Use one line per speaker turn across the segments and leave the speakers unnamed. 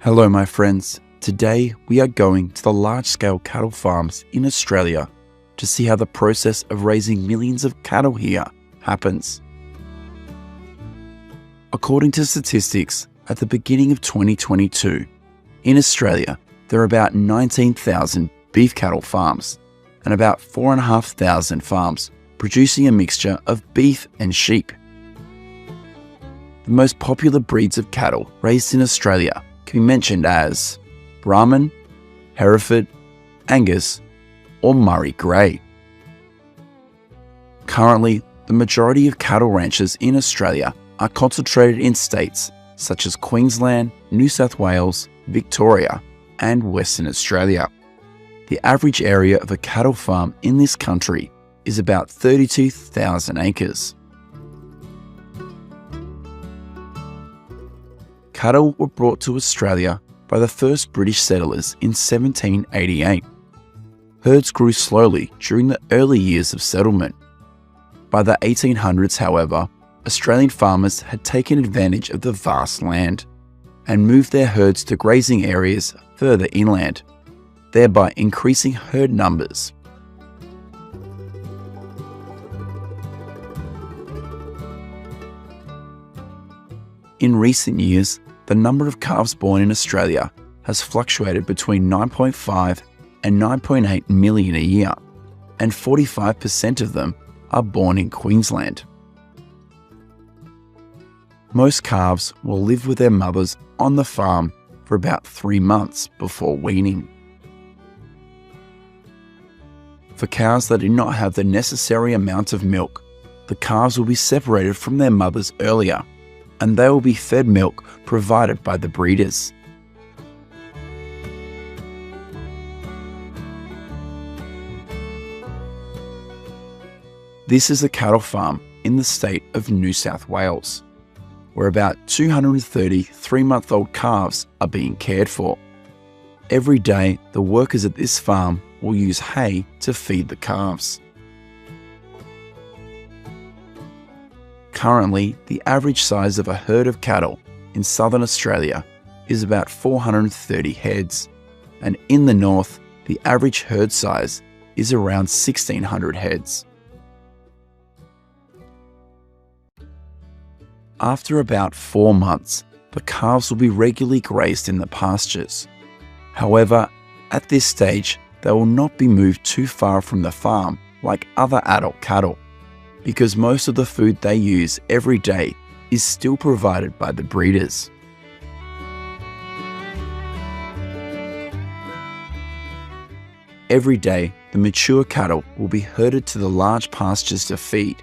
Hello my friends, today we are going to the large-scale cattle farms in Australia to see how the process of raising millions of cattle here happens. According to statistics, at the beginning of 2022, in Australia there are about 19,000 beef cattle farms and about 4,500 farms producing a mixture of beef and sheep. The most popular breeds of cattle raised in Australia can be mentioned as Brahman, Hereford, Angus, or Murray Grey. Currently, the majority of cattle ranches in Australia are concentrated in states such as Queensland, New South Wales, Victoria, and Western Australia. The average area of a cattle farm in this country is about 32,000 acres. Cattle were brought to Australia by the first British settlers in 1788. Herds grew slowly during the early years of settlement. By the 1800s, however, Australian farmers had taken advantage of the vast land and moved their herds to grazing areas further inland, thereby increasing herd numbers. In recent years, the number of calves born in Australia has fluctuated between 9.5 and 9.8 million a year, and 45% of them are born in Queensland. Most calves will live with their mothers on the farm for about 3 months before weaning. For cows that do not have the necessary amount of milk, the calves will be separated from their mothers earlier, and they will be fed milk provided by the breeders. This is a cattle farm in the state of New South Wales, where about 230 3-month-old calves are being cared for. Every day, the workers at this farm will use hay to feed the calves. Currently, the average size of a herd of cattle in southern Australia is about 430 heads, and in the north, the average herd size is around 1,600 heads. After about 4 months, the calves will be regularly grazed in the pastures. However, at this stage, they will not be moved too far from the farm like other adult cattle, because most of the food they use every day is still provided by the breeders. Every day, the mature cattle will be herded to the large pastures to feed,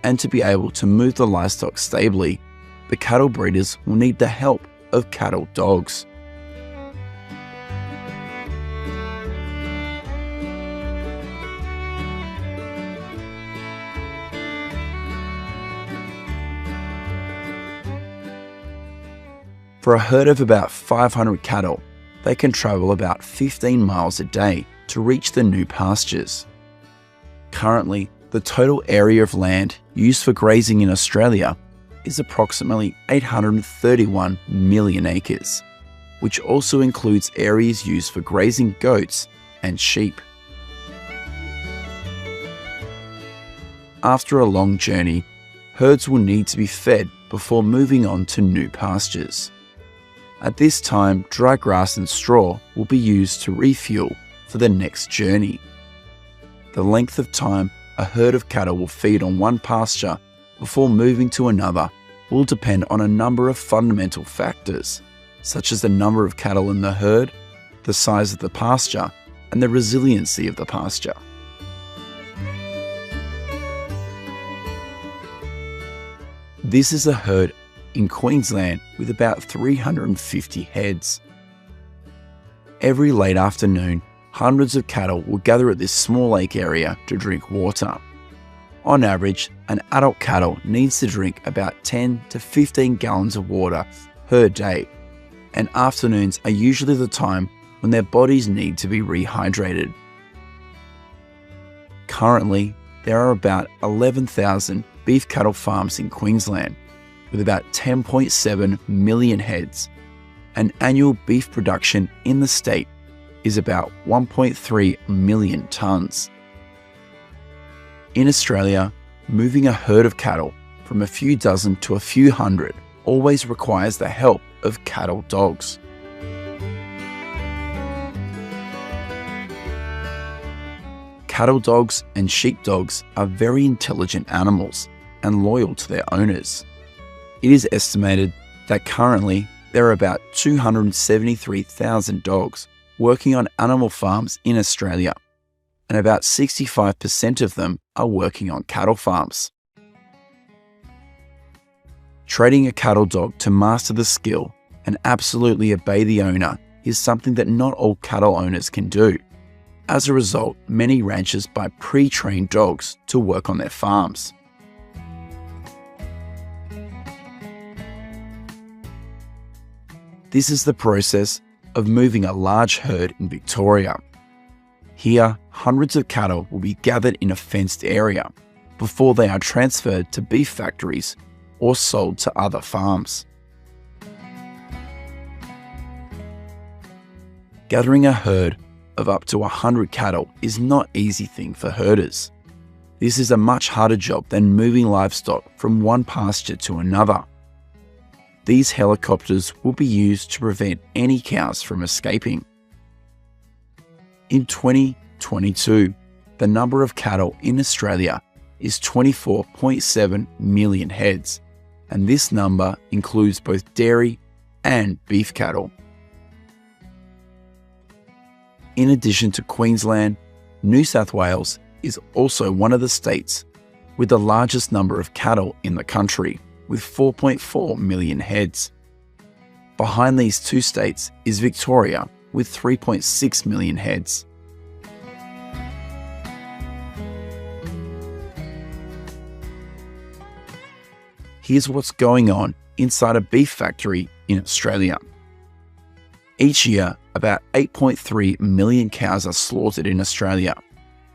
and to be able to move the livestock stably, the cattle breeders will need the help of cattle dogs. For a herd of about 500 cattle, they can travel about 15 miles a day to reach the new pastures. Currently, the total area of land used for grazing in Australia is approximately 831 million acres, which also includes areas used for grazing goats and sheep. After a long journey, herds will need to be fed before moving on to new pastures. At this time, dry grass and straw will be used to refuel for the next journey. The length of time a herd of cattle will feed on one pasture before moving to another will depend on a number of fundamental factors, such as the number of cattle in the herd, the size of the pasture, and the resiliency of the pasture. This is a herd in Queensland with about 350 heads. Every late afternoon, hundreds of cattle will gather at this small lake area to drink water. On average, an adult cattle needs to drink about 10 to 15 gallons of water per day, and afternoons are usually the time when their bodies need to be rehydrated. Currently, there are about 11,000 beef cattle farms in Queensland, with about 10.7 million heads, and annual beef production in the state is about 1.3 million tonnes. In Australia, moving a herd of cattle from a few dozen to a few hundred always requires the help of cattle dogs. Cattle dogs and sheep dogs are very intelligent animals and loyal to their owners. It is estimated that currently there are about 273,000 dogs working on animal farms in Australia, and about 65% of them are working on cattle farms. Training a cattle dog to master the skill and absolutely obey the owner is something that not all cattle owners can do. As a result, many ranchers buy pre-trained dogs to work on their farms. This is the process of moving a large herd in Victoria. Here, hundreds of cattle will be gathered in a fenced area before they are transferred to beef factories or sold to other farms. Gathering a herd of up to 100 cattle is not an easy thing for herders. This is a much harder job than moving livestock from one pasture to another. These helicopters will be used to prevent any cows from escaping. In 2022, the number of cattle in Australia is 24.7 million heads, and this number includes both dairy and beef cattle. In addition to Queensland, New South Wales is also one of the states with the largest number of cattle in the country, with 4.4 million heads. Behind these two states is Victoria with 3.6 million heads. Here's what's going on inside a beef factory in Australia. Each year, about 8.3 million cows are slaughtered in Australia,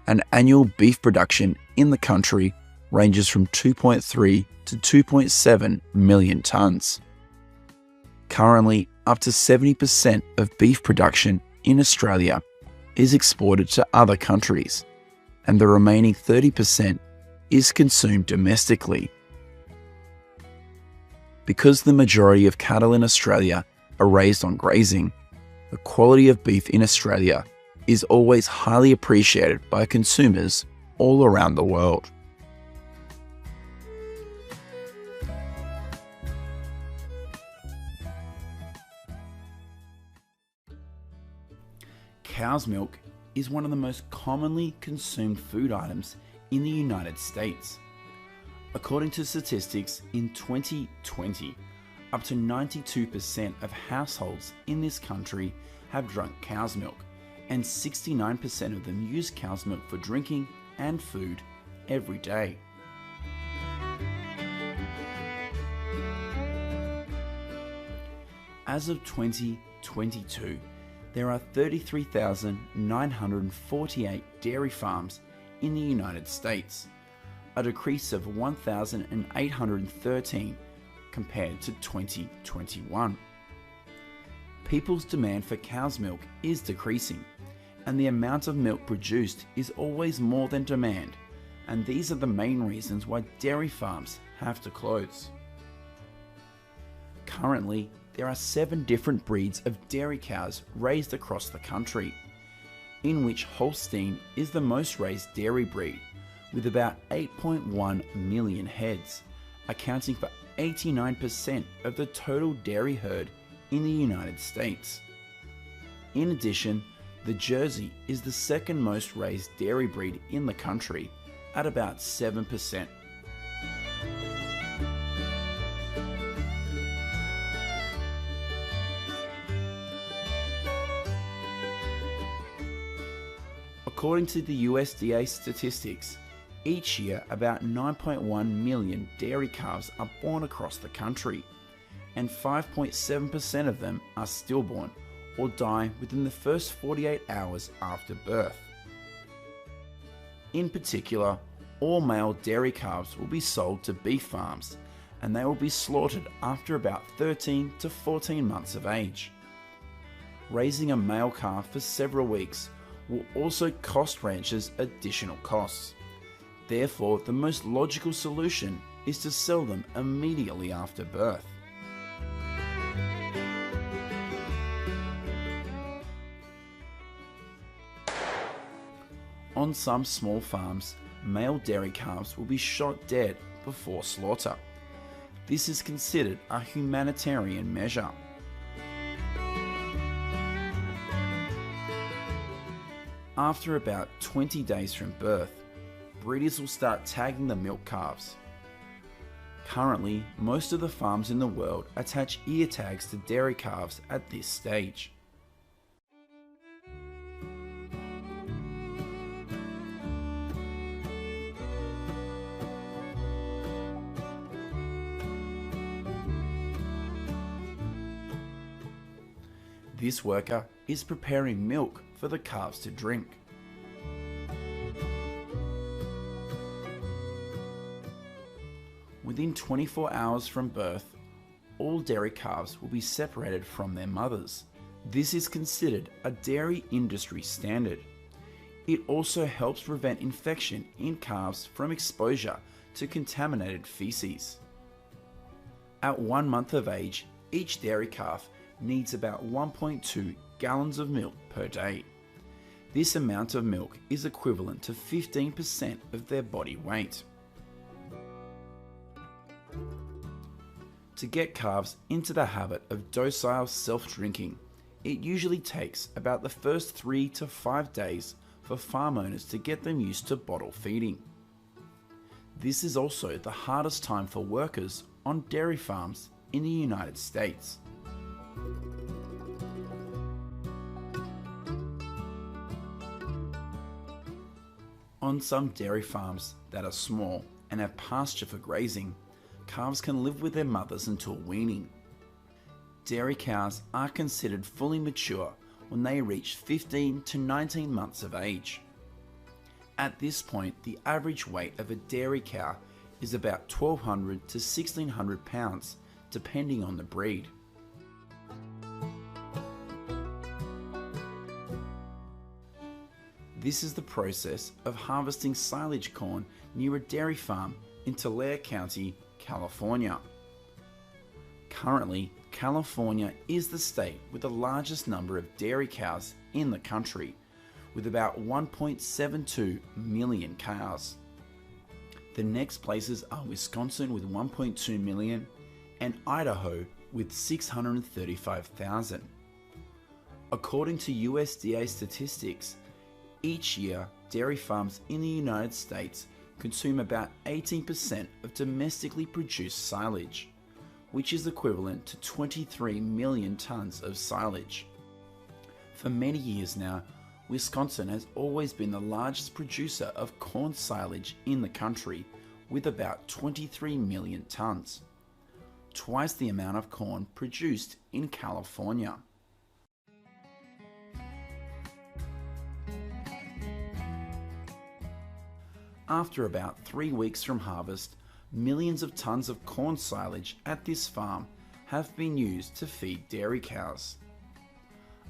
and annual beef production in the country ranges from 2.3 to 2.7 million tonnes. Currently, up to 70% of beef production in Australia is exported to other countries, and the remaining 30% is consumed domestically. Because the majority of cattle in Australia are raised on grazing, the quality of beef in Australia is always highly appreciated by consumers all around the world. Cow's milk is one of the most commonly consumed food items in the United States. According to statistics, in 2020, up to 92% of households in this country have drunk cow's milk, and 69% of them use cow's milk for drinking and food every day. As of 2022, there are 33,948 dairy farms in the United States, a decrease of 1,813 compared to 2021. People's demand for cow's milk is decreasing, and the amount of milk produced is always more than demand, and these are the main reasons why dairy farms have to close. Currently, there are 7 different breeds of dairy cows raised across the country, in which Holstein is the most raised dairy breed, with about 8.1 million heads, accounting for 89% of the total dairy herd in the United States. In addition, the Jersey is the second most raised dairy breed in the country, at about 7%. According to the USDA statistics, each year about 9.1 million dairy calves are born across the country, and 5.7% of them are stillborn or die within the first 48 hours after birth. In particular, all male dairy calves will be sold to beef farms, and they will be slaughtered after about 13 to 14 months of age. Raising a male calf for several weeks will also cost ranchers additional costs. Therefore, the most logical solution is to sell them immediately after birth. On some small farms, male dairy calves will be shot dead before slaughter. This is considered a humanitarian measure. After about 20 days from birth, breeders will start tagging the milk calves. Currently, most of the farms in the world attach ear tags to dairy calves at this stage. This worker is preparing milk for the calves to drink. Within 24 hours from birth, all dairy calves will be separated from their mothers. This is considered a dairy industry standard. It also helps prevent infection in calves from exposure to contaminated feces. At 1 month of age, each dairy calf needs about 1.2 gallons of milk per day. This amount of milk is equivalent to 15% of their body weight. To get calves into the habit of docile self-drinking, it usually takes about the first 3 to 5 days for farm owners to get them used to bottle feeding. This is also the hardest time for workers on dairy farms in the United States. On some dairy farms that are small and have pasture for grazing, calves can live with their mothers until weaning. Dairy cows are considered fully mature when they reach 15 to 19 months of age. At this point, the average weight of a dairy cow is about 1,200 to 1,600 pounds, depending on the breed. This is the process of harvesting silage corn near a dairy farm in Tulare County, California. Currently, California is the state with the largest number of dairy cows in the country, with about 1.72 million cows. The next places are Wisconsin with 1.2 million and Idaho with 635,000. According to USDA statistics, each year dairy farms in the United States consume about 18% of domestically produced silage, which is equivalent to 23 million tons of silage. For many years now, Wisconsin has always been the largest producer of corn silage in the country, with about 23 million tons, twice the amount of corn produced in California. After about 3 weeks from harvest, millions of tons of corn silage at this farm have been used to feed dairy cows.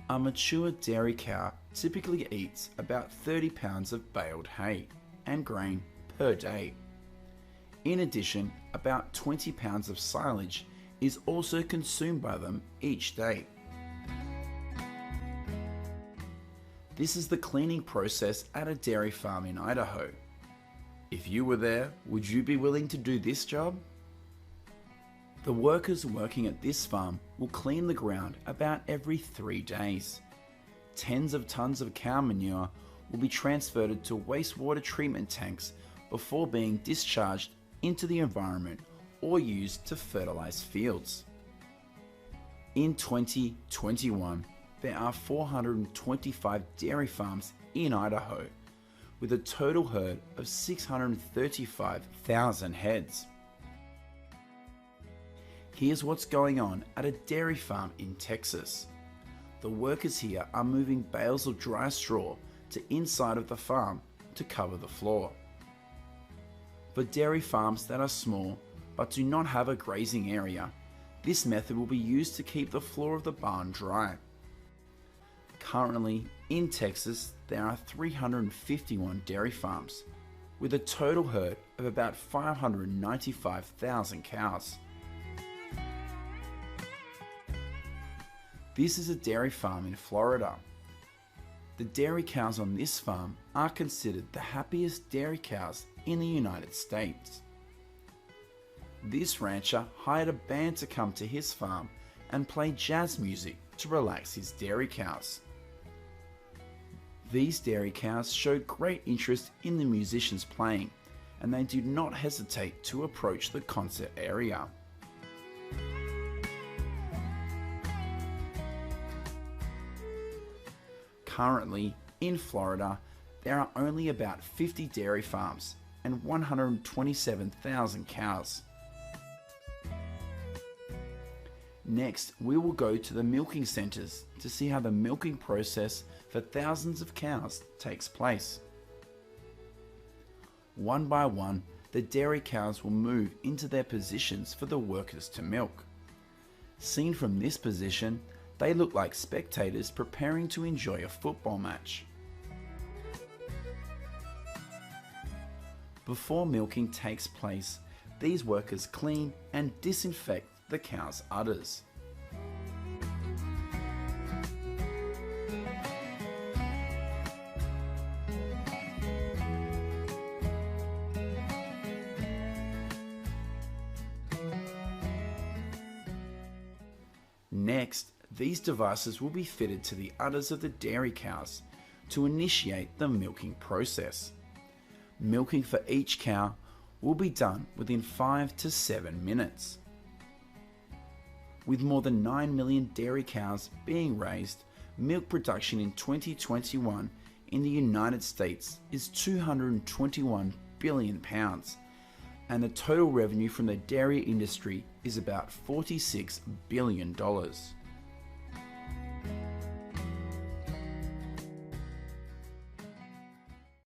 A mature dairy cow typically eats about 30 pounds of baled hay and grain per day. In addition, about 20 pounds of silage is also consumed by them each day. This is the cleaning process at a dairy farm in Idaho. If you were there, would you be willing to do this job? The workers working at this farm will clean the ground about every 3 days. Tens of tons of cow manure will be transferred to wastewater treatment tanks before being discharged into the environment or used to fertilize fields. In 2021, there are 425 dairy farms in Idaho, with a total herd of 635,000 heads. Here's what's going on at a dairy farm in Texas. The workers here are moving bales of dry straw to inside of the farm to cover the floor. For dairy farms that are small, but do not have a grazing area. This method will be used to keep the floor of the barn dry. Currently, in Texas, there are 351 dairy farms, with a total herd of about 595,000 cows. This is a dairy farm in Florida. The dairy cows on this farm are considered the happiest dairy cows in the United States. This rancher hired a band to come to his farm and play jazz music to relax his dairy cows. These dairy cows showed great interest in the musicians playing, and they did not hesitate to approach the concert area. Currently, in Florida, there are only about 50 dairy farms and 127,000 cows. Next, we will go to the milking centres to see how the milking process for thousands of cows takes place. One by one, the dairy cows will move into their positions for the workers to milk. Seen from this position, they look like spectators preparing to enjoy a football match. Before milking takes place, these workers clean and disinfect the cow's udders. Next, these devices will be fitted to the udders of the dairy cows to initiate the milking process. Milking for each cow will be done within 5 to 7 minutes. With more than 9 million dairy cows being raised, milk production in 2021 in the United States is 221 billion pounds, and the total revenue from the dairy industry is about $46 billion.